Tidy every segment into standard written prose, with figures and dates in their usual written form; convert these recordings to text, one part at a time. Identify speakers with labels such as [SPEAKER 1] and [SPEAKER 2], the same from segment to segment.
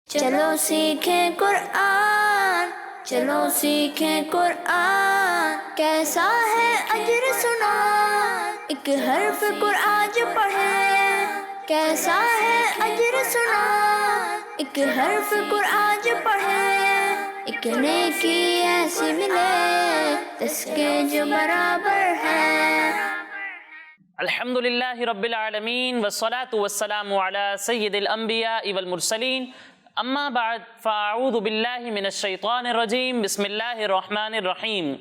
[SPEAKER 1] چلو سیکھیں قرآن، چلو سیکھیں قرآن، کیسا ہے اجر سنا، ایک حرف قرآن جو پڑھے، کیسا ہے اجر سنا، ایک حرف قرآن جو پڑھے، ایک نیکی ایسی ملے جس کے جو برابر ہے۔
[SPEAKER 2] الحمدللہ رب العالمین والصلاة والسلام علی سید الانبیاء والمرسلین، اما بعد فاعوذ باللہ من الشیطان الرجیم، بسم اللہ الرحمن الرحیم۔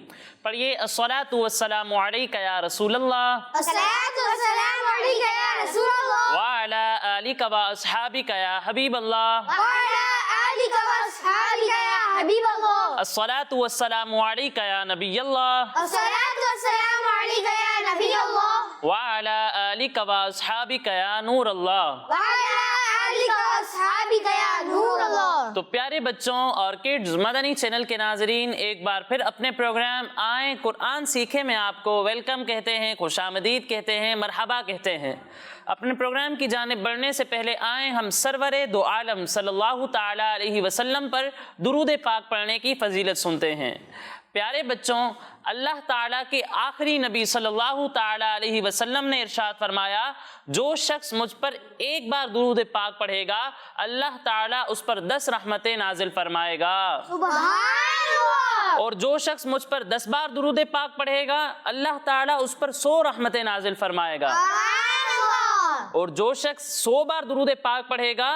[SPEAKER 2] پڑھیے الصلاة والسلام علیک یا رسول اللہ،
[SPEAKER 3] الصلاۃ والسلام علیک یا رسول اللہ،
[SPEAKER 2] وعلی آلک و اصحابک یا حبیب اللہ،
[SPEAKER 3] وعلی آلک و اصحابک یا حبیب اللہ،
[SPEAKER 2] الصلاة والسلام علیک یا نبی اللہ،
[SPEAKER 3] الصلاۃ والسلام علیک یا نبی اللہ،
[SPEAKER 2] وعلی آلک و اصحابک یا نور اللہ۔
[SPEAKER 3] وعلی آلک و اصحابک یا نور اللہ۔
[SPEAKER 2] تو پیارے بچوں اور کڈز مدنی چینل کے ناظرین، ایک بار پھر اپنے پروگرام آئیں قرآن سیکھیں میں آپ کو ویلکم کہتے ہیں، خوش آمدید کہتے ہیں، مرحبا کہتے ہیں۔ اپنے پروگرام کی جانب بڑھنے سے پہلے آئیں ہم سرور دو عالم صلی اللہ تعالی علیہ وسلم پر درود پاک پڑھنے کی فضیلت سنتے ہیں۔ پیارے بچوں، اللہ تعالیٰ کے آخری نبی صلی اللہ تعالیٰ علیہ وسلم نے ارشاد فرمایا، جو شخص مجھ پر ایک بار درود پاک پڑھے گا اللہ تعالیٰ اس پر 10 رحمتیں نازل فرمائے گا،
[SPEAKER 3] سبحان اللہ۔
[SPEAKER 2] اور جو شخص مجھ پر 10 بار درود پاک پڑھے گا اللہ تعالیٰ اس پر 100 رحمتیں نازل فرمائے گا،
[SPEAKER 3] سبحان اللہ۔
[SPEAKER 2] اور جو شخص 100 بار درود پاک پڑھے گا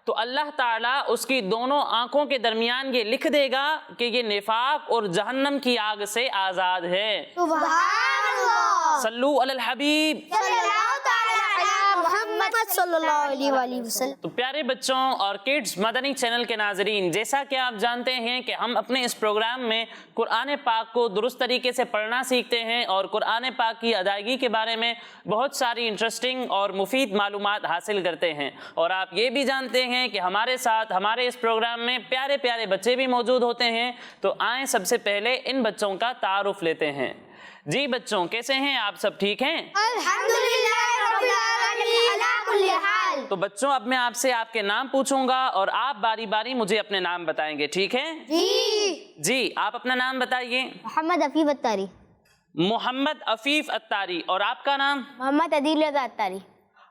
[SPEAKER 2] تو اللہ تعالیٰ اس کی دونوں آنکھوں کے درمیان یہ لکھ دے گا کہ یہ نفاق اور جہنم کی آگ سے آزاد ہے۔
[SPEAKER 3] سبحان اللہ۔
[SPEAKER 2] صلو علی الحبیب۔
[SPEAKER 3] صلی اللہ تعالی علی محمد صلی اللہ علیہ وآلہ وسلم۔
[SPEAKER 2] تو پیارے بچوں اور کڈز مدنی چینل کے ناظرین، جیسا کہ آپ جانتے ہیں کہ ہم اپنے اس پروگرام میں قرآن پاک کو درست طریقے سے پڑھنا سیکھتے ہیں اور قرآن پاک کی ادائیگی کے بارے میں بہت ساری انٹرسٹنگ اور مفید معلومات حاصل کرتے ہیں، اور آپ یہ بھی جانتے ہیں کہ ہمارے ساتھ ہمارے اس پروگرام میں پیارے پیارے بچے بھی موجود ہوتے ہیں۔ تو آئیں سب سے پہلے ان بچوں کا تعارف لیتے ہیں۔ جی بچوں، کیسے ہیں آپ؟ سب ٹھیک ہیں؟
[SPEAKER 3] الحمدللہ رب العالمین علی کل حال۔
[SPEAKER 2] تو بچوں اب میں آپ سے آپ کے نام پوچھوں گا اور آپ باری باری مجھے اپنے نام بتائیں گے، ٹھیک ہے؟ جی آپ اپنا نام بتائیے۔
[SPEAKER 3] محمد عفیف اتاری۔
[SPEAKER 2] محمد عفیف اتاری۔ اور آپ کا نام؟
[SPEAKER 3] محمد عدیل رضا اتاری۔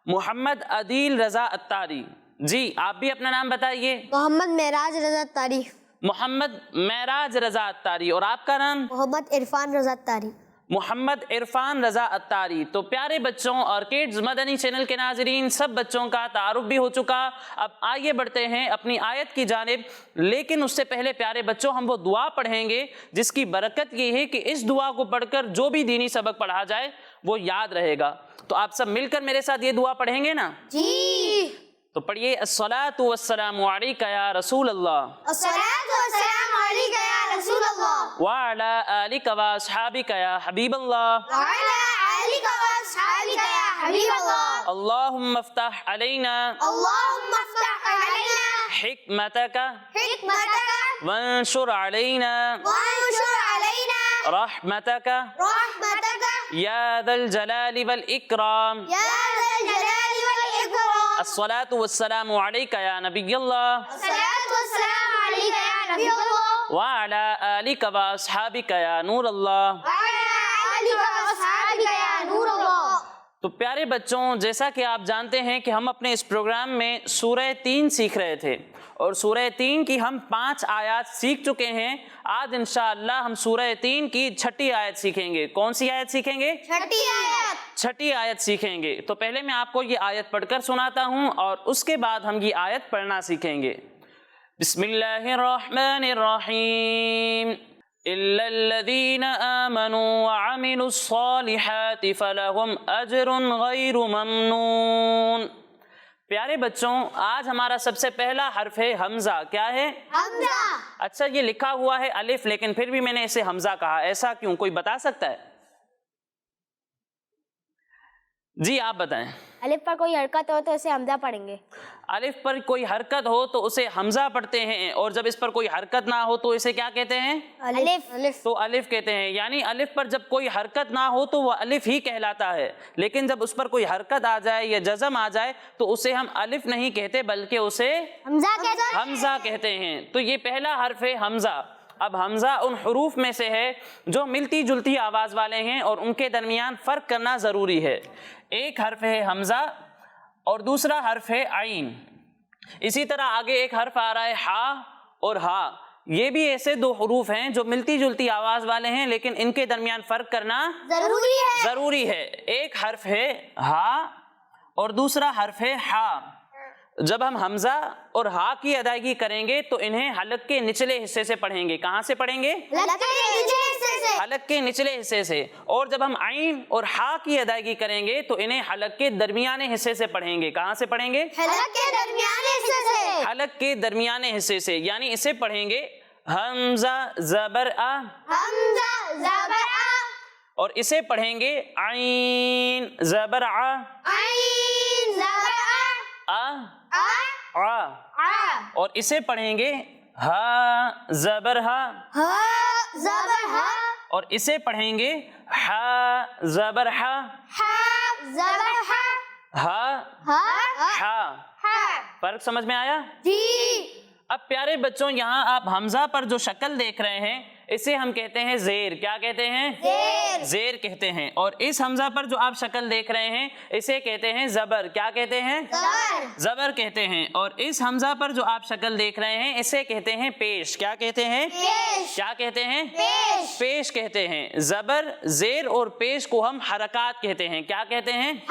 [SPEAKER 2] محمد عدیل رضا اتاری۔ جی آپ بھی اپنا نام بتائیے۔
[SPEAKER 3] محمد معراج رضا اتاری۔
[SPEAKER 2] محمد معراج رضا اتاری۔ اور آپ کا نام؟
[SPEAKER 3] محمد عرفان رضا اتاری۔
[SPEAKER 2] محمد عرفان رضا اتاری۔ تو پیارے بچوں اور کڈز مدنی چینل کے ناظرین، سب بچوں کا تعارف بھی ہو چکا۔ اب آئیے بڑھتے ہیں اپنی آیت کی جانب، لیکن اس سے پہلے پیارے بچوں ہم وہ دعا پڑھیں گے جس کی برکت یہ ہے کہ اس دعا کو پڑھ کر جو بھی دینی سبق پڑھا جائے وہ یاد رہے گا۔ تو آپ سب مل کر میرے ساتھ یہ دعا پڑھیں گے نا؟
[SPEAKER 3] جی۔
[SPEAKER 2] تو پڑھیے الصلاۃ والسلام علیک یا رسول اللہ،
[SPEAKER 3] الصلاۃ والسلام علیک یا رسول اللہ،
[SPEAKER 2] وعلی آلک و اصحابک یا حبیب اللہ،
[SPEAKER 3] وعلی آلک و اصحابک یا حبیب اللہ۔
[SPEAKER 2] اللہم افتح علینا
[SPEAKER 3] اللہم افتح علینا
[SPEAKER 2] حکمتک
[SPEAKER 3] حکمتک
[SPEAKER 2] وانشر علینا
[SPEAKER 3] وانشر علینا
[SPEAKER 2] رحمتک
[SPEAKER 3] رحمتک
[SPEAKER 2] یا ذا الجلال والاکرام۔
[SPEAKER 3] یا ذا الجلال والاکرام۔
[SPEAKER 2] الصلاۃ والسلام علیک یا نبی اللہ،
[SPEAKER 3] الصلاۃ والسلام علیک یا نبی اللہ،
[SPEAKER 2] وعلی آلک و اصحابک یا نور اللہ۔
[SPEAKER 3] وعلی آلک و اصحابک یا نور اللہ۔
[SPEAKER 2] تو پیارے بچوں، جیسا کہ آپ جانتے ہیں کہ ہم اپنے اس پروگرام میں سورہ 3 سیکھ رہے تھے، اور سورہ 3 کی ہم 5 آیات سیکھ چکے ہیں۔ آج انشاءاللہ ہم سورہ 3 کی 6ٹھی آیت سیکھیں گے۔ کون سی آیت سیکھیں گے؟
[SPEAKER 3] چھٹی آیت۔
[SPEAKER 2] 6ٹھی آیت سیکھیں گے۔ تو پہلے میں آپ کو یہ آیت پڑھ کر سناتا ہوں اور اس کے بعد ہم یہ آیت پڑھنا سیکھیں گے۔ بسم اللہ الرحمن الرحیم۔ إِلَّا الَّذِينَ آمَنُوا وَعَمِلُوا الصَّالِحَاتِ فَلَهُمْ أَجْرٌ غَيْرُ مَمْنُونٍ۔ پیارے بچوں، آج ہمارا سب سے پہلا حرف ہے حمزہ۔ کیا ہے؟
[SPEAKER 3] حمزہ۔
[SPEAKER 2] اچھا، یہ لکھا ہوا ہے الف، لیکن پھر بھی میں نے اسے حمزہ کہا، ایسا کیوں؟ کوئی بتا سکتا ہے؟ जी आप बताएं।
[SPEAKER 3] अलिफ पर कोई हरकत हो तो इसे हमजा पढ़ेंगे।
[SPEAKER 2] अलिफ पर कोई हरकत हो तो उसे हमजा पढ़ते हैं, और जब इस पर कोई हरकत ना हो तो इसे क्या कहते हैं?
[SPEAKER 3] अलिफ।
[SPEAKER 2] तो अलिफ कहते हैं। यानी अलिफ पर जब कोई हरकत ना हो तो वह अलिफ ही कहलाता है, लेकिन जब उस पर कोई हरकत आ जाए या जज़म आ जाए तो उसे हम अलिफ नहीं कहते बल्कि उसे हमजा कहते हैं। तो ये पहला हर्फ है हमजा। अब हमजा उन हुरूफ में से है जो मिलती जुलती आवाज़ वाले हैं और उनके दरमियान फ़र्क करना ज़रूरी है। एक हर्फ है हमजा और दूसरा हर्फ है आइन। इसी तरह आगे एक हर्फ आ रहा है हा और हा। ये भी ऐसे दो हुरूफ हैं जो मिलती जुलती आवाज़ वाले हैं लेकिन इनके दरमियान फ़र्क करना ज़रूरी है। एक हर्फ है हा और दूसरा हर्फ है हा। जब हम हमजा और हा की अदायगी करेंगे तो इन्हें हलक के निचले हिस्से से पढ़ेंगे। कहाँ से पढ़ेंगे? हलक के निचले हिस्से से। और जब हम आइन और हा की अदायगी करेंगे तो इन्हें हलक के दरमियाने हिस्से से पढ़ेंगे। कहाँ से पढ़ेंगे? हलक के दरमियाने हिस्से से। यानी इसे पढ़ेंगे हमजा ज़बर आ, और इसे पढ़ेंगे आइन ज़बर आ, आ, और इसे पढ़ेंगे हा ज़बर हा, और इसे पढ़ेंगे हा ज़बर हा, हा। फर्क समझ में आया? अब प्यारे बच्चों, यहाँ आप हमजा पर जो शक्ल देख रहे हैं इसे हम कहते हैं ज़ेर। क्या कहते हैं? ज़ेर कहते हैं। और इस हमजा पर जो आप शक्ल देख रहे हैं इसे कहते हैं ज़बर। क्या कहते हैं? ज़बर कहते हैं। और इस हमजा पर जो आप शक्ल देख रहे हैं इसे कहते हैं पेश। क्या कहते हैं? क्या कहते हैं? पेश कहते हैं। ज़बर, ज़ेर और पेश को हम हरकात कहते हैं। क्या कहते हैं?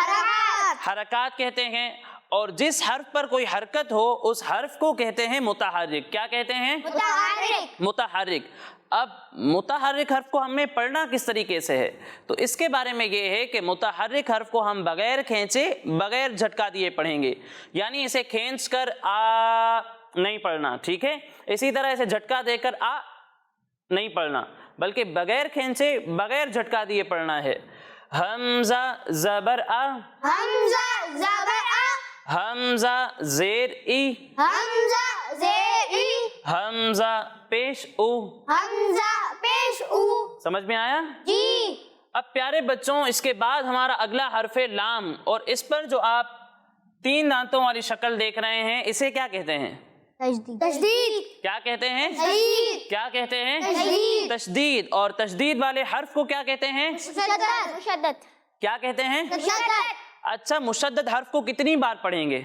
[SPEAKER 2] हरकात कहते हैं। और जिस हर्फ पर कोई हरकत हो उस हर्फ को कहते हैं मुतहर्रिक। क्या कहते हैं? मुतहर्रिक। अब मुतहर्रिक हर्फ को हमें पढ़ना किस तरीके से है तो इसके बारे में ये है कि मुतहर्रिक हर्फ को हम बगैर खींचे, बगैर झटका दिए पढ़ेंगे। यानी इसे खींच कर आ नहीं पढ़ना, ठीक है? इसी तरह इसे झटका देकर आ नहीं पढ़ना, बल्कि बगैर खींचे, बगैर झटका दिए पढ़ना है। हमजा ज़बर आ, हमजा ज़ेर ई, हमजा पेश ऊ। समझ में आया? अब प्यारे बच्चों, इसके बाद हमारा अगला हर्फ है लाम, और इस पर जो आप 3 दांतों वाली शक्ल देख रहे हैं इसे क्या कहते हैं?
[SPEAKER 3] तशदीद।
[SPEAKER 2] क्या कहते हैं? क्या कहते हैं? तशदीद। और तशदीद वाले हर्फ को क्या कहते हैं?
[SPEAKER 3] मुशद्दद।
[SPEAKER 2] क्या कहते हैं? अच्छा, मुशद्दद हर्फ को कितनी बार पढ़ेंगे?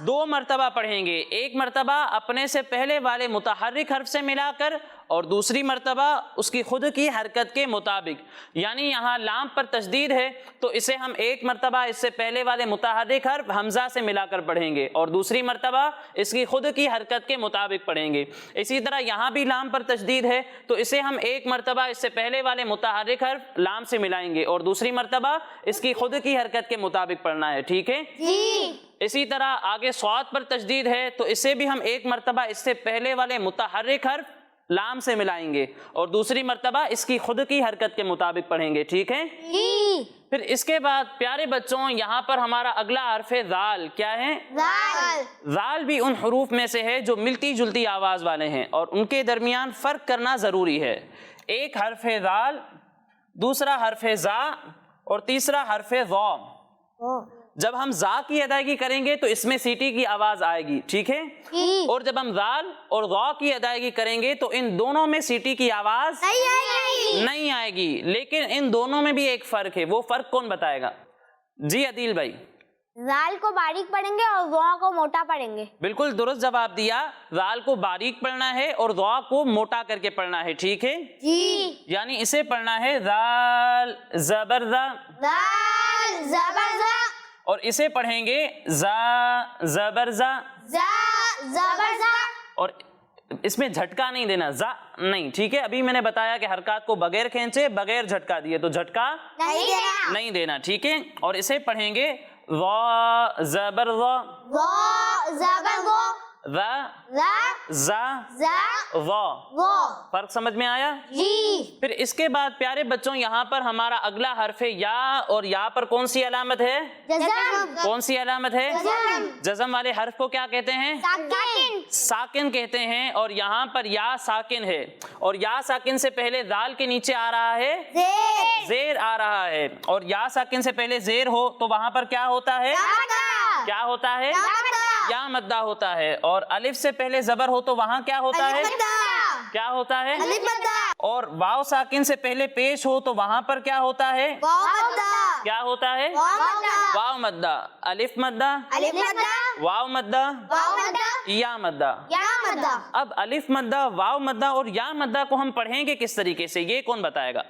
[SPEAKER 2] 2 मरतबा पढ़ेंगे। एक मरतबा अपने से पहले वाले मुतहर्रिक हर्फ से मिलाकर और दूसरी मरतबा उसकी खुद की हरकत के मुताबिक। यानी यहाँ लाम पर तशदीद है तो इसे हम एक मरतबा इससे पहले वाले मुतहर्रिक हर्फ हमजा से मिलाकर पढ़ेंगे और दूसरी मरतबा इसकी खुद की हरकत के मुताबिक पढ़ेंगे। इसी तरह यहाँ भी लाम पर तशदीद है तो इसे हम एक मरतबा इससे पहले वाले मुतहर्रिक हर्फ लाम से मिलाएंगे और दूसरी मरतबा इसकी खुद की हरकत के मुताबिक पढ़ना है, ठीक है? इसी तरह आगे स्वाद पर तशदीद है तो इसे भी हम एक मरतबा इससे पहले वाले मुतहर्रिक हर्फ लाम से मिलाएंगे और दूसरी मरतबा इसकी खुद की हरकत के मुताबिक पढ़ेंगे, ठीक है? फिर इसके बाद प्यारे बच्चों यहाँ पर हमारा अगला हर्फ है ज़ाल। क्या है? ज़ाल भी उन हुरूफ में से है जो मिलती जुलती आवाज़ वाले हैं और उनके दरमियान फ़र्क करना ज़रूरी है। एक हर्फ है ज़ाल, दूसरा हर्फ है ज़ा और तीसरा हर्फ है ज़ौ। जब हम ज़ा की अदायगी करेंगे तो इसमें सीटी की आवाज़ आएगी, ठीक है? और जब हम ज़ाल और ज़ौ की अदायगी करेंगे तो इन दोनों में सीटी की आवाज़ नहीं आएगी। लेकिन इन दोनों में भी एक फ़र्क है, वो फ़र्क कौन बताएगा? जी अदील भाई।
[SPEAKER 3] ज़ाल को बारीक पढ़ेंगे और ज़ौ को मोटा पढ़ेंगे।
[SPEAKER 2] बिल्कुल दुरुस्त जवाब दिया। ज़ाल को बारीक पढ़ना है और ज़ौ को मोटा करके पढ़ना है, ठीक है?
[SPEAKER 3] जी।
[SPEAKER 2] यानी इसे पढ़ना है ज़ाल ज़बर ज़ा,
[SPEAKER 3] ज़ाल ज़बर ज़ा,
[SPEAKER 2] और इसे पढ़ेंगे ज़ा ज़बर ज़ा,
[SPEAKER 3] ज़ा ज़बर ज़ा,
[SPEAKER 2] और इसमें झटका नहीं देना, ज़ा नहीं, ठीक है? अभी मैंने बताया कि हरकत को बगैर खींचे, बगैर झटका दिए, तो झटका नहीं देना, ठीक है? और इसे पढ़ेंगे ज़ा ज़बर ज़ा,
[SPEAKER 3] ज़ा ज़बर ज़ा,
[SPEAKER 2] व, ज़, व। फर्क समझ में आया?
[SPEAKER 3] जी।
[SPEAKER 2] फिर इसके बाद प्यारे बच्चों यहाँ पर हमारा अगला हर्फ है या, और या पर कौन सी अलामत है?
[SPEAKER 3] जज़म।
[SPEAKER 2] कौन सी अलामत है?
[SPEAKER 3] जज़म।
[SPEAKER 2] जज़म वाले हर्फ को क्या कहते हैं?
[SPEAKER 3] साकिन।
[SPEAKER 2] साकिन कहते हैं। और यहाँ पर या साकिन है, और या साकिन से पहले दाल के नीचे आ रहा है
[SPEAKER 3] ज़ेर।
[SPEAKER 2] जेर आ रहा है, और या साकिन से पहले जेर हो तो वहां पर क्या होता है? क्या होता है? या मद्दा होता है। और अलिफ से पहले जबर हो तो वहां क्या होता है? क्या होता है? और वाव साकिन से पहले पेश हो तो वहां पर क्या होता है? क्या होता है? वाव मद्दा, अलिफ मद्दा, वाव मद्दा, या मद्दा। अब अलिफ मद्दा, वाव मद्दा और या मद्दा को हम पढ़ेंगे किस तरीके से, ये कौन बताएगा?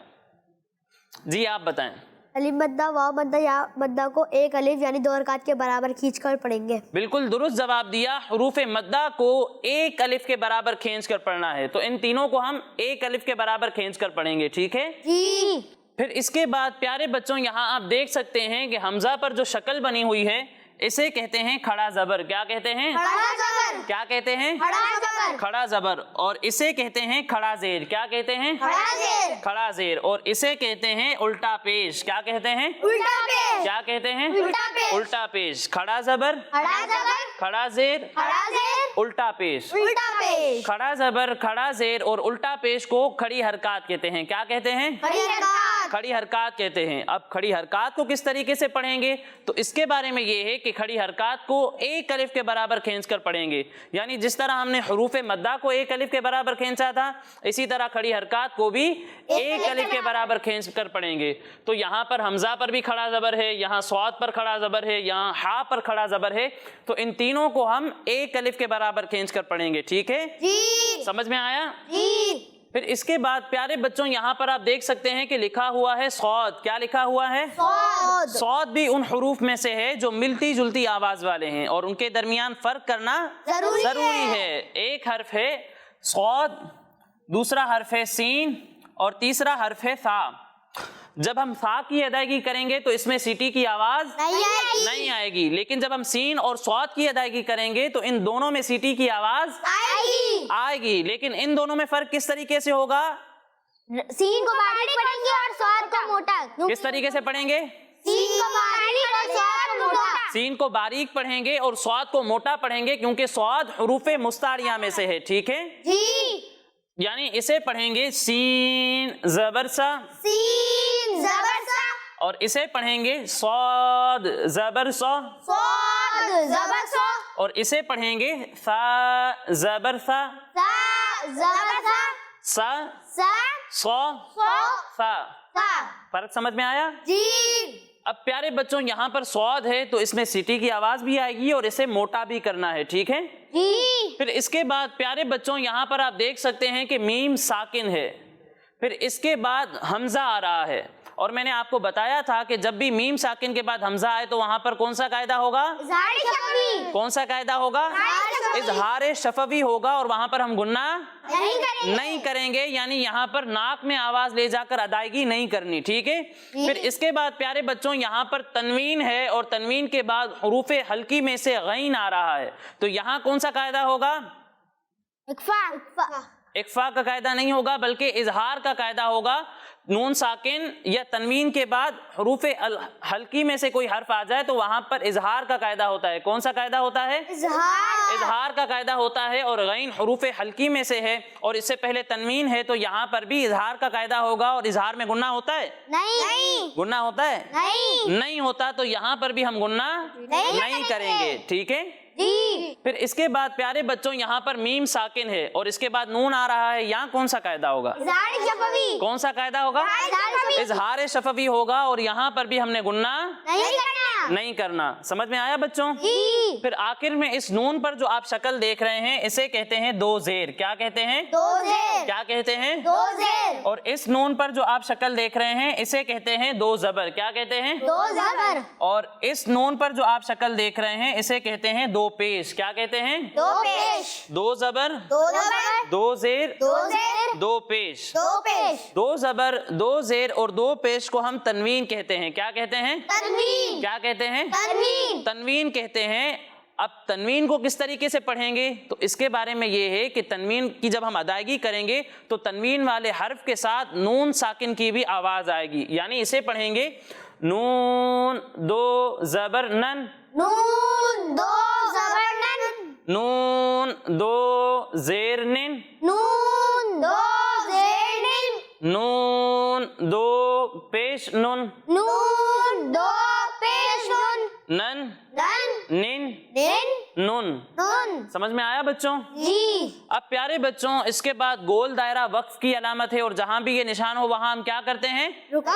[SPEAKER 2] जी आप बताएं।
[SPEAKER 3] अलिफ मद्दा, वाव मद्दा, या मद्दा को एक अलिफ यानी 2 हरकत के बराबर खींचकर पढ़ेंगे।
[SPEAKER 2] बिल्कुल दुरुस्त जवाब दिया। हुरूफ मद्दा को एक अलिफ के बराबर खींचकर पढ़ना है, तो इन तीनों को हम एक अलिफ के बराबर खींचकर पढ़ेंगे, ठीक है
[SPEAKER 3] जी।
[SPEAKER 2] फिर इसके बाद प्यारे बच्चों यहाँ आप देख सकते हैं कि हमजा पर जो शक्ल बनी हुई है इसे कहते हैं खड़ा जबर। क्या कहते हैं? क्या कहते हैं? खड़ा जबर। और इसे कहते हैं खड़ा जेर। क्या कहते हैं? खड़ा जेर। और इसे कहते हैं उल्टा पेश। क्या कहते हैं? क्या कहते हैं? उल्टा पेश। खड़ा जबर, खड़ा जेर, उल्टा पेश। खड़ा जबर, खड़ा जेर और उल्टा पेश को खड़ी हरकत कहते हैं। क्या कहते हैं? खड़ी हरकत कहते हैं। अब खड़ी हरकत को किस तरीके से पढ़ेंगे, तो इसके बारे में ये है कि खड़ी हरकत को एक अलिफ के बराबर खींचकर पढ़ेंगे। यानी जिस तरह हमने हुरूफ मद्दा को एक अलिफ के बराबर खींचा था, इसी तरह खड़ी हरकत को भी एक अलिफ के बराबर खींचकर पढ़ेंगे। तो यहाँ पर हमजा पर भी खड़ा जबर है, यहाँ स्वाद पर खड़ा जबर है, यहाँ हा पर खड़ा जबर है, तो इन तीनों को हम एक अलिफ के बराबर खींचकर पढ़ेंगे, ठीक है
[SPEAKER 3] जी।
[SPEAKER 2] समझ में आया?
[SPEAKER 3] जी।
[SPEAKER 2] फिर इसके बाद प्यारे बच्चों यहाँ पर आप देख सकते हैं कि लिखा हुआ है सौद। क्या लिखा हुआ है? सौद भी उन हुरूफ में से है जो मिलती जुलती आवाज वाले हैं और उनके दरमियान फर्क करना जरूरी है। एक हर्फ है सौद, दूसरा हर्फ है सीन और तीसरा हर्फ है सा। जब हम सा की अदायगी करेंगे तो इसमें सीटी की आवाज नहीं आएगी, लेकिन जब हम सीन और सौद की अदायगी करेंगे तो इन दोनों में सीटी की आवाज आएगी। लेकिन इन दोनों में फर्क किस तरीके से होगा?
[SPEAKER 3] सीन को बारीक पढ़ेंगे और स्वाद को मोटा।
[SPEAKER 2] किस तरीके से पढ़ेंगे?
[SPEAKER 3] सीन को बारीक और स्वाद को मोटा।
[SPEAKER 2] सीन को बारीक पढ़ेंगे और स्वाद को मोटा पढ़ेंगे, क्योंकि स्वाद हुरूफे मुस्तारिया में से है, ठीक है
[SPEAKER 3] जी।
[SPEAKER 2] यानी इसे पढ़ेंगे सीन जबर सा,
[SPEAKER 3] सीन जबर सा,
[SPEAKER 2] और इसे पढ़ेंगे सौद जबर सा,
[SPEAKER 3] सौद जबर सा,
[SPEAKER 2] और इसे पढ़ेंगे सा जबर सा,
[SPEAKER 3] सा जबर सा,
[SPEAKER 2] सा
[SPEAKER 3] सा
[SPEAKER 2] सौ सा।
[SPEAKER 3] सा।
[SPEAKER 2] फर्क समझ में आया?
[SPEAKER 3] जी।
[SPEAKER 2] अब प्यारे बच्चों यहाँ पर सौद है तो इसमें सीटी की आवाज भी आएगी और इसे मोटा भी करना है, ठीक है
[SPEAKER 3] जी।
[SPEAKER 2] फिर इसके बाद प्यारे बच्चों यहाँ पर आप देख सकते हैं कि मीम साकिन है, फिर इसके बाद हमजा आ रहा है। और मैंने आपको बताया था कि जब भी मीम साकिन के बाद हमजा आए तो वहां पर कौन सा कायदा होगा? कौन सा कायदा होगा? इजहार शफवी होगा, और वहां पर हम गुन्ना नहीं करेंगे, यानी यहाँ पर नाक में आवाज ले जाकर अदायगी नहीं करनी, ठीक है फिर इसके बाद प्यारे बच्चों यहाँ पर तनवीन है और तनवीन के बाद हुरूफे हल्की में से गैन आ रहा है, तो यहाँ कौन सा कायदा होगा? इक्फा का कायदा नहीं होगा, बल्कि इजहार का कायदा होगा। नून साकिन या तनवीन के बाद हुरूफ हल्की में से कोई हर्फ आ जाए तो वहां पर इजहार का कायदा होता है। कौन सा कायदा होता है? इजहार का कायदा होता है। और गैन हुरूफ हल्की में से है और इससे पहले तनवीन है, तो यहाँ पर भी इजहार का कायदा होगा। और इजहार में गुन्ना होता है?
[SPEAKER 3] नहीं।
[SPEAKER 2] गुन्ना होता है? नहीं होता, तो यहाँ पर भी हम गुन्ना नहीं करेंगे, ठीक है
[SPEAKER 3] जी।
[SPEAKER 2] फिर इसके बाद प्यारे बच्चों यहाँ पर मीम साकिन है और इसके बाद नून आ रहा है, यहाँ कौन सा कायदा होगा? कौन सा कायदा होगा? इजहार शफवी होगा, और यहाँ पर भी हमने गुन्ना नहीं करना। समझ में आया बच्चों? फिर आखिर में इस नून पर जो आप शक्ल देख रहे हैं इसे कहते हैं दो जेर। क्या कहते हैं? क्या कहते हैं?
[SPEAKER 3] दो जेर।
[SPEAKER 2] और इस नून पर जो आप शक्ल देख रहे हैं इसे कहते हैं दो जबर। क्या कहते हैं?
[SPEAKER 3] दो जबर।
[SPEAKER 2] और इस नून पर जो आप शक्ल देख रहे हैं इसे कहते हैं दो पेश। क्या कहते हैं?
[SPEAKER 3] दो पेश।
[SPEAKER 2] दो जबर,
[SPEAKER 3] दो जबर,
[SPEAKER 2] दो जेर,
[SPEAKER 3] दो जेर,
[SPEAKER 2] दो पेश।
[SPEAKER 3] दो पेश।
[SPEAKER 2] दो जबर, दो जेर और दो पेश को हम तनवीन कहते हैं। क्या कहते हैं?
[SPEAKER 3] तनवीन।
[SPEAKER 2] क्या कहते हैं?
[SPEAKER 3] तनवीन।
[SPEAKER 2] तनवीन कहते हैं। اب تنوین کو کس طریقے سے پڑھیں گے تو اس کے بارے میں یہ ہے کہ تنوین کی جب ہم ادائیگی کریں گے تو تنوین والے حرف کے ساتھ نون ساکن کی بھی آواز آئے گی، یعنی اسے پڑھیں گے نون دو زبر نن،
[SPEAKER 3] نون دو زبر نن،
[SPEAKER 2] نون دو زیر نن،
[SPEAKER 3] نون دو زیر نن،
[SPEAKER 2] نون دو پیش نن،
[SPEAKER 3] نون دو پیش نن،
[SPEAKER 2] نن
[SPEAKER 3] نن
[SPEAKER 2] نن
[SPEAKER 3] نن
[SPEAKER 2] نن۔
[SPEAKER 3] نن۔
[SPEAKER 2] سمجھ میں آیا بچوں؟
[SPEAKER 3] جی۔
[SPEAKER 2] اب پیارے بچوں اس کے بعد گول دائرہ وقف کی علامت ہے، اور جہاں بھی یہ نشان ہو وہاں ہم کیا کرتے ہیں؟
[SPEAKER 3] روک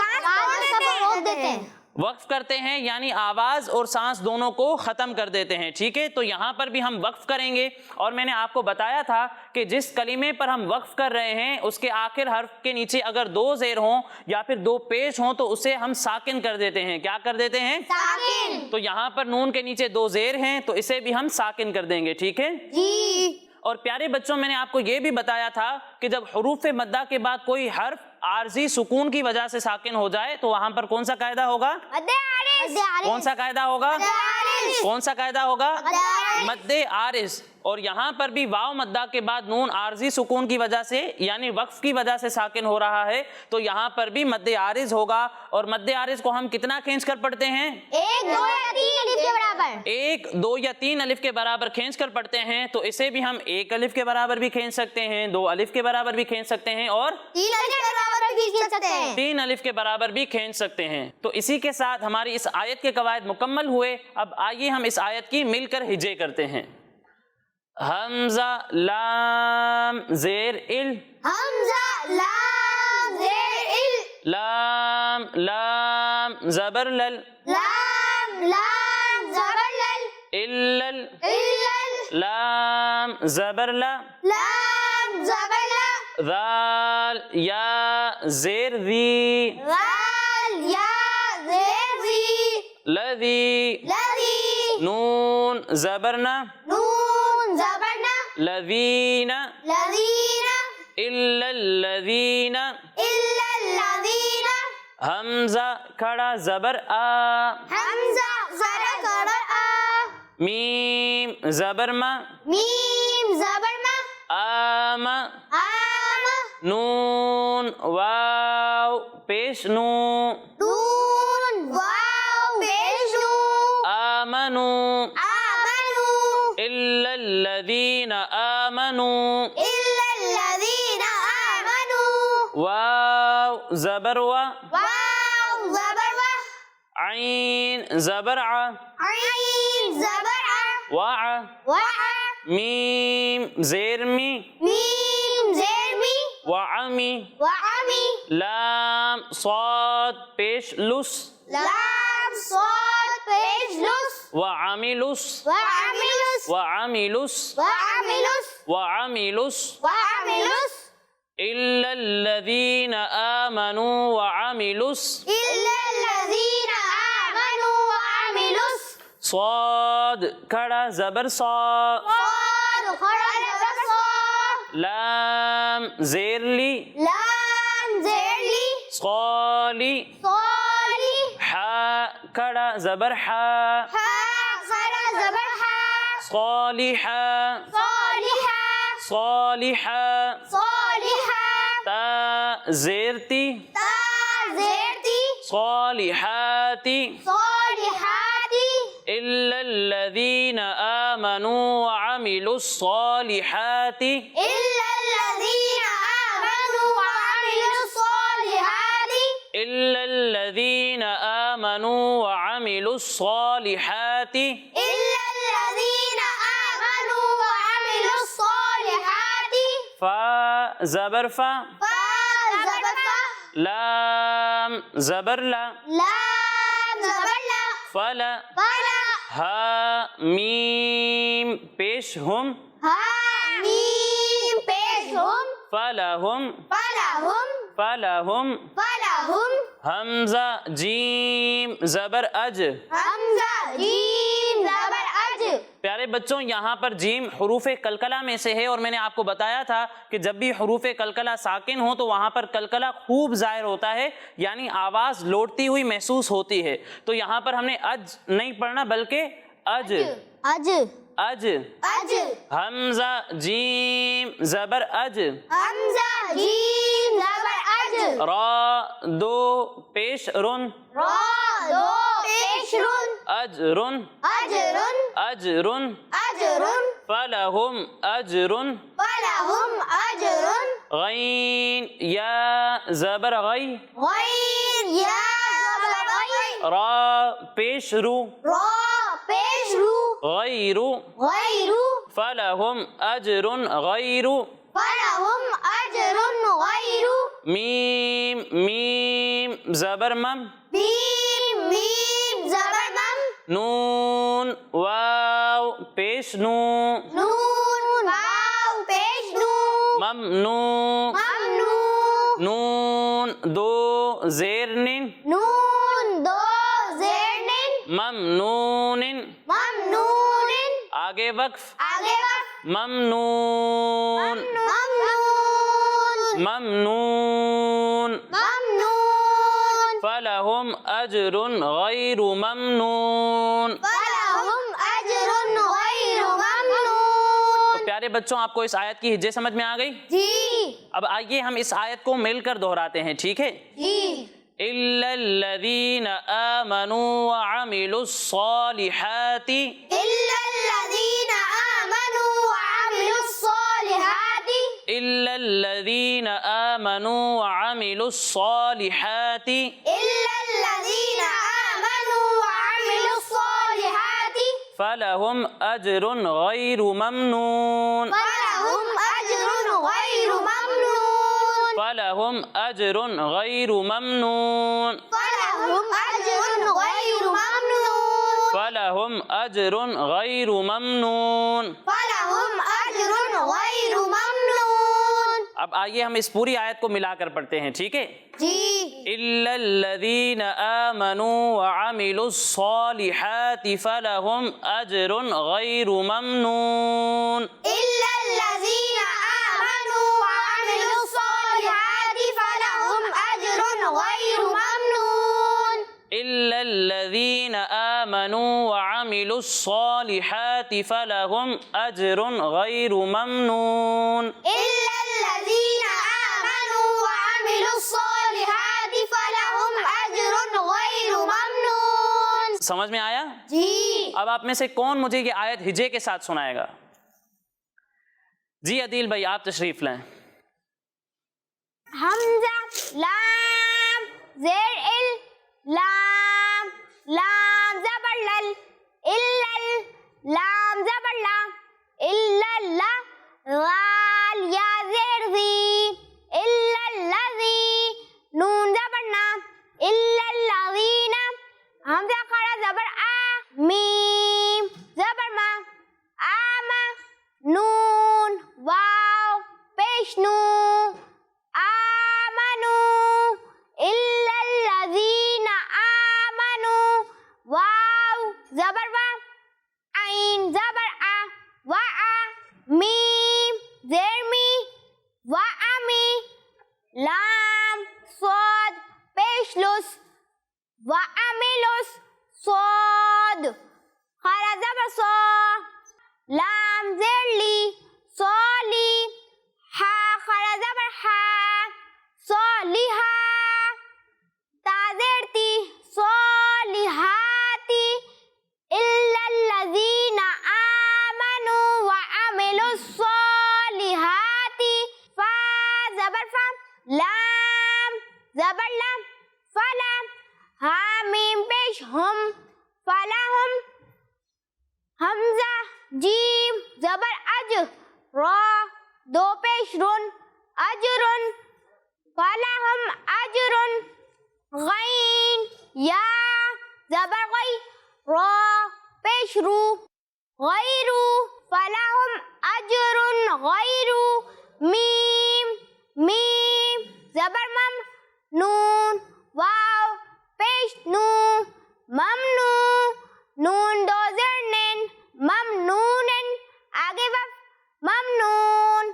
[SPEAKER 3] دیتے ہیں۔
[SPEAKER 2] وقف کرتے ہیں، یعنی آواز اور سانس دونوں کو ختم کر دیتے ہیں، ٹھیک ہے؟ تو یہاں پر بھی ہم وقف کریں گے، اور میں نے آپ کو بتایا تھا کہ جس کلمے پر ہم وقف کر رہے ہیں اس کے آخر حرف کے نیچے اگر دو زیر ہوں یا پھر دو پیش ہوں تو اسے ہم ساکن کر دیتے ہیں۔ کیا کر دیتے ہیں؟
[SPEAKER 3] ساکن۔
[SPEAKER 2] تو یہاں پر نون کے نیچے دو زیر ہیں تو اسے بھی ہم ساکن کر دیں گے، ٹھیک ہے؟
[SPEAKER 3] جی۔
[SPEAKER 2] اور پیارے بچوں میں نے آپ کو یہ بھی بتایا تھا کہ جب حروف مدہ کے بعد کوئی حرف عارضی سکون کی وجہ سے ساکن ہو جائے تو وہاں پر کون سا قاعدہ ہوگا؟ کون سا قاعدہ ہوگا؟ کون سا قاعدہ ہوگا؟ مد عارض۔ اور یہاں پر بھی واو مدہ کے بعد نون عارضی سکون کی وجہ سے یعنی وقف کی وجہ سے ساکن ہو رہا ہے تو یہاں پر بھی مد عارض ہوگا، اور مد عارض کو ہم کتنا کھینچ کر پڑھتے ہیں؟
[SPEAKER 3] 1 2 یا 3 الف کے برابر۔
[SPEAKER 2] 1 2 یا 3 الف کے برابر کھینچ کر پڑھتے ہیں، تو اسے بھی ہم 1 الف کے برابر بھی کھینچ سکتے ہیں، 2 الف کے برابر بھی کھینچ سکتے ہیں، اور
[SPEAKER 3] 3 الف کے برابر بھی کھینچ سکتے ہیں۔
[SPEAKER 2] 3 الف کے برابر بھی کھینچ سکتے ہیں۔ تو اسی کے ساتھ ہماری اس آیت کے قواعد مکمل ہوئے۔ اب آئیے ہم اس آیت کی مل کر ہجے کرتے ہیں۔ حمزہ لام زیر ال،
[SPEAKER 3] حمزہ لام زیر ال،
[SPEAKER 2] لام لام زبر لل،
[SPEAKER 3] لام لام زبر لل،
[SPEAKER 2] الل،
[SPEAKER 3] الل،
[SPEAKER 2] لام زبر لا،
[SPEAKER 3] لام زبر لا،
[SPEAKER 2] ذال یا زیر ذی،
[SPEAKER 3] ذال یا زیر ذی،
[SPEAKER 2] لذی،
[SPEAKER 3] لذی،
[SPEAKER 2] نون زبرنا،
[SPEAKER 3] نون زبر نا،
[SPEAKER 2] لذین،
[SPEAKER 3] لذین،
[SPEAKER 2] الا الذین،
[SPEAKER 3] الا الذین،
[SPEAKER 2] حمزہ کھڑا زبر آ،
[SPEAKER 3] حمزہ زرا زبر آ،
[SPEAKER 2] میم زبر ما،
[SPEAKER 3] میم زبر ما،
[SPEAKER 2] آم،
[SPEAKER 3] آم،
[SPEAKER 2] نون واو پیش نو،
[SPEAKER 3] نون واو پیش نو،
[SPEAKER 2] آمنو،
[SPEAKER 3] آمنو،
[SPEAKER 2] الا الذین آمنو،
[SPEAKER 3] الا الذین آمنو،
[SPEAKER 2] واو زبر وا،
[SPEAKER 3] واو زبر وا،
[SPEAKER 2] عین زبر ع،
[SPEAKER 3] عین زبر ع،
[SPEAKER 2] وع،
[SPEAKER 3] وع،
[SPEAKER 2] میم زیر می،
[SPEAKER 3] میم زیر می،
[SPEAKER 2] وعمی،
[SPEAKER 3] وعمی،
[SPEAKER 2] لام صاد پیش لس،
[SPEAKER 3] لام صاد پیش لس،
[SPEAKER 2] وعملس،
[SPEAKER 3] وعملس،
[SPEAKER 2] وعملس،
[SPEAKER 3] وعملس،
[SPEAKER 2] وعملس،
[SPEAKER 3] وعملس،
[SPEAKER 2] إلا الذين آمنوا وعملوا
[SPEAKER 3] إلا الذين آمنوا وعملوا
[SPEAKER 2] صاد کھڑا زبر صا،
[SPEAKER 3] صاد کھڑا زبر صا،
[SPEAKER 2] لام زیر لی،
[SPEAKER 3] لام زیر لی،
[SPEAKER 2] صالی،
[SPEAKER 3] صالی،
[SPEAKER 2] حا کھڑا زبر حا،
[SPEAKER 3] حا کھڑا زبر حا،
[SPEAKER 2] صالحا،
[SPEAKER 3] صالحا،
[SPEAKER 2] صالحا،
[SPEAKER 3] صالحا،
[SPEAKER 2] تا زیر تی،
[SPEAKER 3] تا زیر تی،
[SPEAKER 2] صالحاتی،
[SPEAKER 3] صالحاتی،
[SPEAKER 2] إلا الذين آمنوا وعملوا الصالحات،
[SPEAKER 3] إلا الذين آمنوا وعملوا الصالحات،
[SPEAKER 2] إلا الذين آمنوا وعملوا الصالحات،
[SPEAKER 3] إلا الذين آمنوا وعملوا الصالحات،
[SPEAKER 2] فا زبر فا،
[SPEAKER 3] فا زبر فا،
[SPEAKER 2] لام زبر لا،
[SPEAKER 3] لام زبر لا،
[SPEAKER 2] فلا،
[SPEAKER 3] فلا،
[SPEAKER 2] ہا میم پیش ہم،
[SPEAKER 3] ہا میم پیش ہم،
[SPEAKER 2] فلہم،
[SPEAKER 3] فلہم،
[SPEAKER 2] فلہم،
[SPEAKER 3] فلہم،
[SPEAKER 2] حمزہ جیم زبر اج،
[SPEAKER 3] حمزہ جیم زبر اج۔
[SPEAKER 2] پیارے بچوں یہاں پر جیم حروف کلکلہ میں سے ہے، اور میں نے آپ کو بتایا تھا کہ جب بھی حروف کلکلہ ساکن ہو تو وہاں پر کلکلہ خوب ظاہر ہوتا ہے، یعنی آواز لوٹتی ہوئی محسوس ہوتی ہے۔ تو یہاں پر ہم نے اج نہیں پڑھنا بلکہ اج،
[SPEAKER 3] अज
[SPEAKER 2] अज,
[SPEAKER 3] अज
[SPEAKER 2] हमजा जीम ज़बर अज,
[SPEAKER 3] हमजा जीम ज़बर अज
[SPEAKER 2] रा दो पेश रुन,
[SPEAKER 3] रा दो पेश रुन
[SPEAKER 2] अजरुन,
[SPEAKER 3] अजरुन
[SPEAKER 2] अजरुन,
[SPEAKER 3] अजरुन
[SPEAKER 2] फलहुम अजरुन,
[SPEAKER 3] फलहुम अजरुन
[SPEAKER 2] गैन या ज़बर गै,
[SPEAKER 3] गैर या ज़बर गै
[SPEAKER 2] रा पेश रू,
[SPEAKER 3] रा पेश रू
[SPEAKER 2] गैरु,
[SPEAKER 3] गैरु
[SPEAKER 2] फलहुम अजरुन गैरु,
[SPEAKER 3] फलहुम अजरुन गैरु
[SPEAKER 2] मीम मीम ज़बर मम,
[SPEAKER 3] मीम मीम ज़बर मम
[SPEAKER 2] नून वाव पेश नू,
[SPEAKER 3] नून वाव पेश नू
[SPEAKER 2] ममनू,
[SPEAKER 3] ममनू
[SPEAKER 2] नून दो ज़ेर निन,
[SPEAKER 3] नून दो ज़ेर निन
[SPEAKER 2] ममनूनिन,
[SPEAKER 3] ममनूनिन
[SPEAKER 2] आगे वक्फ,
[SPEAKER 3] आगे वक्त
[SPEAKER 2] ममनून,
[SPEAKER 3] ममनून
[SPEAKER 2] ममनून,
[SPEAKER 3] ममनून
[SPEAKER 2] फलहुम अजरुन गैरु ममनून।
[SPEAKER 3] फलहुम अजरुन गैरु ममनून।
[SPEAKER 2] तो प्यारे बच्चों, आपको इस आयत की हिज्जे समझ में आ गई?
[SPEAKER 3] जी
[SPEAKER 2] अब आइए हम इस आयत को मिलकर दोहराते हैं, ठीक है?
[SPEAKER 3] जी
[SPEAKER 2] इल्लल्लज़ीन आमनू व अमिलुस्सॉलिहाति,
[SPEAKER 3] इल्लल्लज़ीन आमनू व अमिलुस्सॉलिहाति,
[SPEAKER 2] इल्लल्लज़ीन आमनू व अमिलुस्सॉलिहाति,
[SPEAKER 3] इल्लल्लज़ीन आमनू व अमिलुस्सॉलिहाति,
[SPEAKER 2] फलहुम अजरुन गैरु ममनून,
[SPEAKER 3] फलहुम अजरुन गैरु ममनून,
[SPEAKER 2] फलहुम अजरुन गैरु ममनून,
[SPEAKER 3] फलहुम अजरुन गैरु ममनून,
[SPEAKER 2] फलहुम अजरुन गैरु ममनून।
[SPEAKER 3] फलहुम अजरुन गैरु ममनून।
[SPEAKER 2] अब आइए हम इस पूरी आयत को मिलाकर पढ़ते हैं, ठीक है?
[SPEAKER 3] जी
[SPEAKER 2] इल्लल्लज़ीन आमनू व अमिलुस्सॉलिहाति फलहुम अजरुन गैरु ममनून,
[SPEAKER 3] इल्लल्लज़ीन आमनू व अमिलुस्सॉलिहाति फलहुम अजरुन गैरु ममनून,
[SPEAKER 2] इल्लल्लज़ीन आमनू व अमिलुस्सॉलिहाति फलहुम अजरुन गैरु ममनून।
[SPEAKER 3] इल्लल्लज़ीन आमनू व अमिलुस्सॉलिहाति फलहुम अजरुन गैरु ममनून।
[SPEAKER 2] समझ में आया?
[SPEAKER 3] जी
[SPEAKER 2] अब आप में से कौन मुझे ये आयत हिज्जे के साथ सुनाएगा? जी अदील भाई, आप तशरीफ लाएं।
[SPEAKER 3] हमजा लाम ज़ेर इल लाम लाम ज़बर लल इल्लल लाम ज़बर ला इल्लल्ला गाल या ज़ेर ज़ी इल्लल्लज़ी नून ज़बर ना इल्लल्लज़ीना हमजा खड़ा ज़बर आ मीम ज़बर मा आमा नून वाव पेश नू आमनू इल्लल्लज़ीना आमनू वाव ज़बर वा आइन ज़बर आ वा आ मीम ज़ेर मी वा आमी लाम स्वाद पेश लुस वा आमिलुस स्वाद खरा ज़बर सो लाम ज़ेर ली सोली हा खरा ज़बर हा सोलिहा ताज़ेरती सोलिहाती इल्लल्लज़ीना आमनू व अमिलुस्सॉलिहाति फा ज़बर फा लाम ज़बर लाम फला हा मीम पेश हम फलाहुम हमजा जीम ज़बर अज रा दो पेश रुन अजरुन फलहुम अजरुन गैन या ज़बर गै रा पेश रू गैरु फलहुम अजरुन गैरु मीम मीम ज़बर मम नून वाव पेश नू ममनू नून दो ज़ेर निन ममनूनिन आगे वक्त ममनून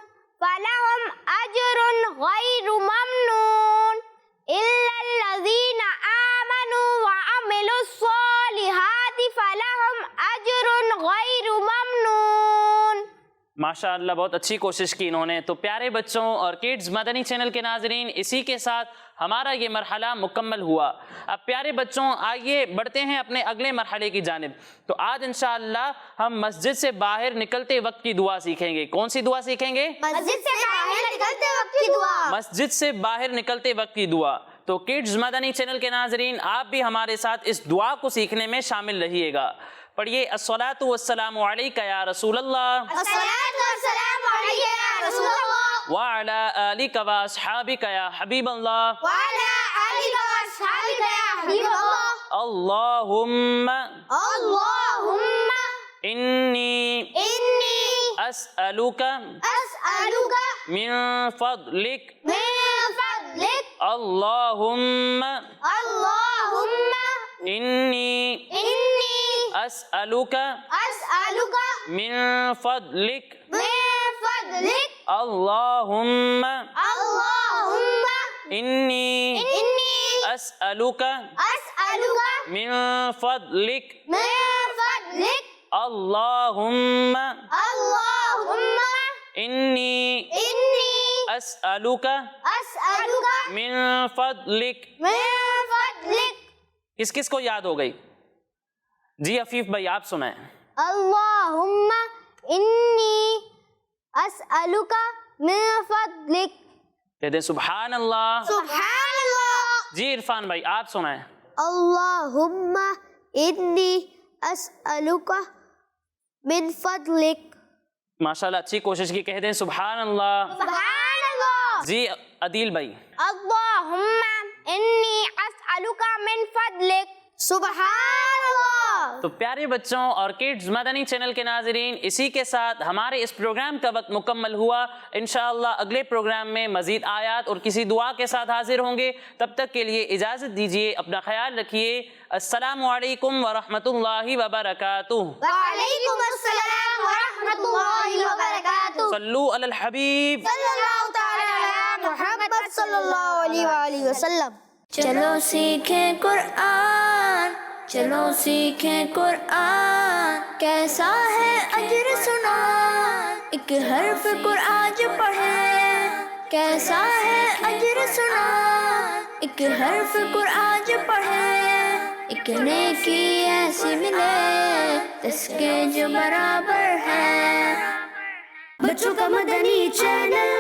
[SPEAKER 3] फलहुम अजरुन गैरु ममनून इल्लल्लज़ीना आमनू व अमिलुस्सॉलिहाति फलहुम अजरुन गैरु
[SPEAKER 2] माशाअल्लाह बहुत अच्छी कोशिश की इन्होंने। तो प्यारे बच्चों और किड्स मदनी चैनल के नाजरीन, इसी के साथ हमारा ये मरहला मुकम्मल हुआ। अब प्यारे बच्चों आइए बढ़ते हैं अपने अगले मरहले की जानिब। तो आज इंशाअल्लाह हम मस्जिद से बाहर निकलते वक्त की दुआ सीखेंगे। कौन सी दुआ सीखेंगे?
[SPEAKER 3] मस्जिद से बाहर निकलते वक्त की दुआ।
[SPEAKER 2] मस्जिद से बाहर निकलते वक्त की दुआ। तो किड्स मदनी चैनल के नाजरीन आप भी हमारे साथ इस दुआ को सीखने में शामिल रहिएगा। पढ़िए अस्सलातु वस्सलामु अलैका या रसूल अल्लाह,
[SPEAKER 3] अस्सलातु वस्सलामु अलैका या रसूल अल्लाह,
[SPEAKER 2] व अला आलिका व अस्हाबिका या हबीब अल्लाह,
[SPEAKER 3] व अला आलिका व अस्हाबिका या हबीब अल्लाह।
[SPEAKER 2] अल्लाहुम्मा इन्नी अस्अलुका मिन फदलिक, अल्लाहुम्मा इन्नी अस्अलुका मिन फदलिक, अल्लाहुम्मा इन्नी अस्अलुका मिन फदलिक, अल्लाहुम्मा इन्नी अस्अलुका मिन फदलिक। किस किस को याद हो गई? जी अफीफ भाई आप सुनाएं।
[SPEAKER 3] अल्लाहुम्मा इन्नी अस्अलुका मिन फदलिक।
[SPEAKER 2] कहते हैं सुभान अल्लाह।
[SPEAKER 3] सुभान अल्लाह।
[SPEAKER 2] जी इरफान भाई आप सुनाएं।
[SPEAKER 3] अल्लाहुम्मा इन्नी अस्अलुका मिन फदलिक।
[SPEAKER 2] माशाल्लाह अच्छी कोशिश की। कहते हैं सुभान अल्लाह।
[SPEAKER 3] सुभान अल्लाह।
[SPEAKER 2] जी अदील भाई।
[SPEAKER 3] अल्लाहुम्मा इन्नी अस्अलुका मिन फदलिक। सुभान अल्लाह।
[SPEAKER 2] तो प्यारे बच्चों और किड्स मदनी चैनल के नाजरीन इसी के साथ हमारे इस प्रोग्राम का वक्त मुकम्मल हुआ। इंशाअल्लाह अगले प्रोग्राम में मजीद आयात और किसी दुआ के साथ हाजिर होंगे। तब तक के लिए इजाज़त दीजिए, अपना ख्याल रखिए। अस्सलामु अलैकुम व रहमतुल्लाहि व बरकातुहू।
[SPEAKER 3] वालेकुम अस्सलाम व रहमतुल्लाहि व बरकातुहू।
[SPEAKER 2] सल्लू अलल हबीब
[SPEAKER 3] सल्लल्लाहु तआला अला मुहम्मद सल्लल्लाहु अलैहि वसल्लम।
[SPEAKER 1] चलो सीखें कुरान, चलो सीखें कुरान, कैसा है अजर सुना, एक हर्फ कुरान जो पढ़े। कैसा है अजर सुना, एक हर्फ कुरान जो पढ़े, एक नेकी ऐसी मिले जिसके जो बराबर है। बच्चों का मदनी चैनल